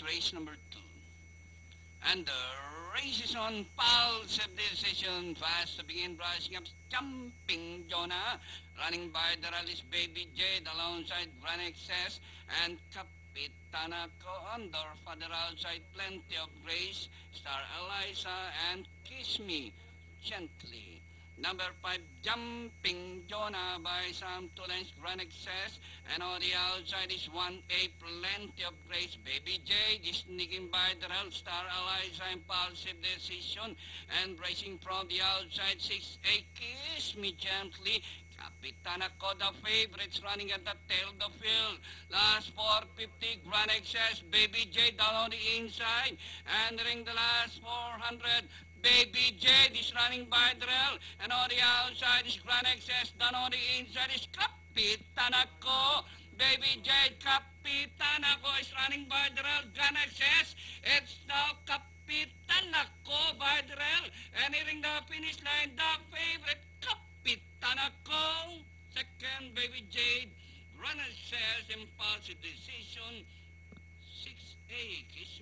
race number 2. And the race is on pulse of decision. Fast to begin, rising up, jumping Jonah. Running by the rally's Baby Jade alongside Grand Excess and Capitanako on the further outside. Plenty of Grace, Star Eliza, and Kiss Me Gently. Number 5, Jumping Jonah by some 2 lengths Grand Excess. And on the outside is 1A, Plenty of Grace. Baby Jade is sneaking by the rail. Star Eliza, Impulsive Decision. And racing from the outside, 6A, Kiss Me Gently. Capitanako, the favorites, running at the tail of the field. Last 450, Grand Excess, Baby Jade down on the inside. Entering the last 400, Baby Jade is running by the rail, and on the outside is Grand Excess, down on the inside is Capitanako. Baby Jade, Capitanako is running by the rail, Grand Excess. It's now Capitanako by the rail, and nearing the finish line, the favorite Capitanako. Second, Baby Jade, Grand Excess, Impulsive Decision. 6A, Kiss